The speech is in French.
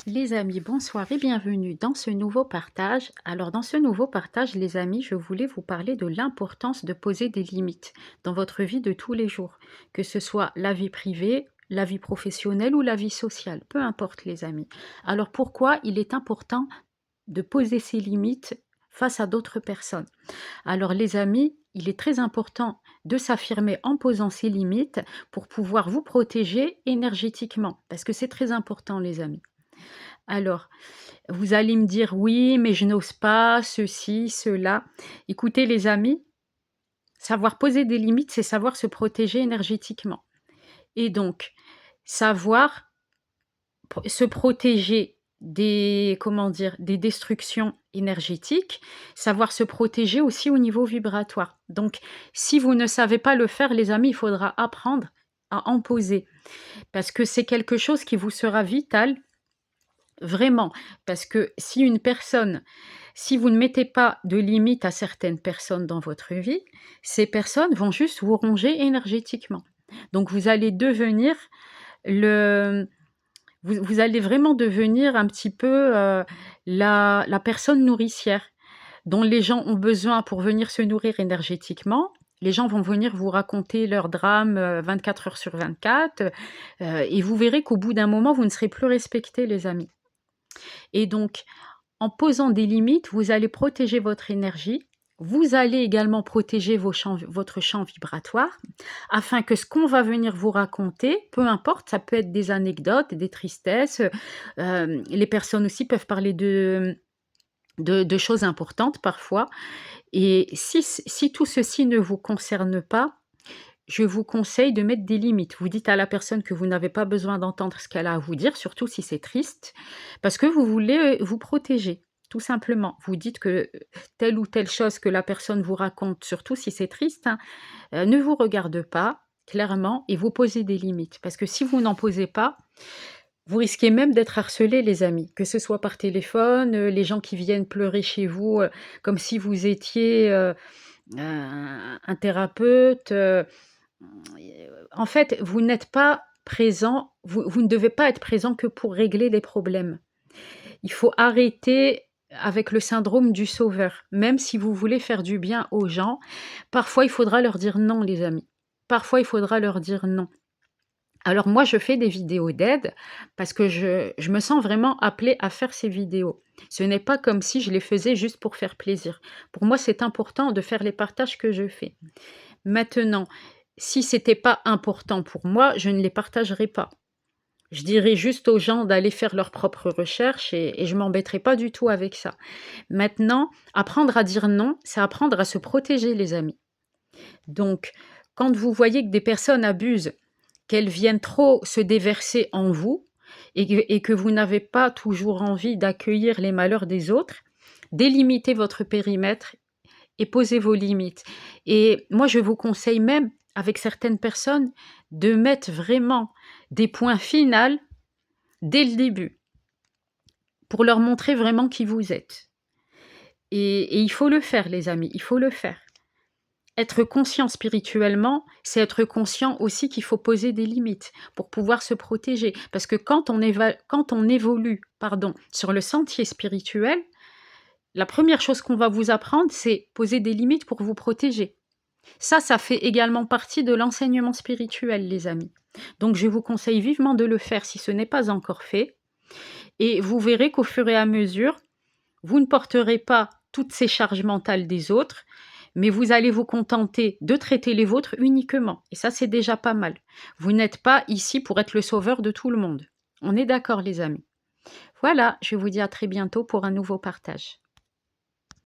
Les amis, bonsoir et bienvenue dans ce nouveau partage. Alors dans ce nouveau partage, les amis, je voulais vous parler de l'importance de poser des limites dans votre vie de tous les jours, que ce soit la vie privée, la vie professionnelle ou la vie sociale, peu importe les amis. Alors pourquoi il est important de poser ces limites face à d'autres personnes? Alors les amis, il est très important de s'affirmer en posant ces limites pour pouvoir vous protéger énergétiquement, parce que c'est très important les amis. Alors, vous allez me dire: «Oui, mais je n'ose pas, ceci, cela». Écoutez les amis, savoir poser des limites, c'est savoir se protéger énergétiquement et donc savoir se protéger des comment dire? Des destructions énergétiques, savoir se protéger aussi au niveau vibratoire. Donc si vous ne savez pas le faire les amis, il faudra apprendre à en poser parce que c'est quelque chose qui vous sera vital. Vraiment, parce que si vous ne mettez pas de limite à certaines personnes dans votre vie, ces personnes vont juste vous ronger énergétiquement. Donc vous allez devenir le vous allez vraiment devenir un petit peu, la personne nourricière dont les gens ont besoin pour venir se nourrir énergétiquement. Les gens vont venir vous raconter leurs drames, 24 heures sur 24, et vous verrez qu'au bout d'un moment, vous ne serez plus respectés les amis. Et donc, en posant des limites, vous allez protéger votre énergie. Vous allez également protéger votre champ vibratoire afin que ce qu'on va venir vous raconter, peu importe, ça peut être des anecdotes, des tristesses, les personnes aussi peuvent parler de choses importantes parfois. Et si tout ceci ne vous concerne pas, je vous conseille de mettre des limites. Vous dites à la personne que vous n'avez pas besoin d'entendre ce qu'elle a à vous dire, surtout si c'est triste, parce que vous voulez, vous protéger, tout simplement. Vous dites que, telle ou telle chose que la personne vous raconte, surtout si c'est triste, hein, ne vous regarde pas, clairement, et vous posez des limites. Parce que si vous n'en posez pas, vous risquez même d'être harcelés, les amis, que ce soit par téléphone, les gens qui viennent pleurer chez vous, comme si vous étiez, un thérapeute, en fait, vous n'êtes pas présent, vous ne devez pas être présent que pour régler les problèmes. Il faut arrêter avec le syndrome du sauveur. Même si vous voulez faire du bien aux gens, parfois il faudra leur dire non, les amis. Parfois il faudra leur dire non. Alors moi, je fais des vidéos d'aide parce que je me sens vraiment appelée à faire ces vidéos. Ce n'est pas comme si je les faisais juste pour faire plaisir. Pour moi, c'est important de faire les partages que je fais. Maintenant, si c'était pas important pour moi, je ne les partagerais pas. Je dirais juste aux gens d'aller faire leurs propres recherches et je m'embêterai pas du tout avec ça. Maintenant, apprendre à dire non, c'est apprendre à se protéger, les amis. Donc, quand vous voyez que des personnes abusent, qu'elles viennent trop se déverser en vous et que vous n'avez pas toujours envie d'accueillir les malheurs des autres, délimitez votre périmètre et posez vos limites. Et moi, je vous conseille même, avec certaines personnes, de mettre vraiment des points finaux dès le début, pour leur montrer vraiment qui vous êtes. Et il faut le faire, les amis, il faut le faire. Être conscient spirituellement, c'est être conscient aussi qu'il faut poser des limites pour pouvoir se protéger. Parce que quand on évolue sur le sentier spirituel, la première chose qu'on va vous apprendre, c'est poser des limites pour vous protéger. Ça fait également partie de l'enseignement spirituel, les amis. Donc je vous conseille vivement de le faire si ce n'est pas encore fait. Et vous verrez qu'au fur et à mesure, vous ne porterez pas toutes ces charges mentales des autres, mais vous allez vous contenter de traiter les vôtres uniquement. Et ça, c'est déjà pas mal. Vous n'êtes pas ici pour être le sauveur de tout le monde. On est d'accord, les amis. Voilà, je vous dis à très bientôt pour un nouveau partage.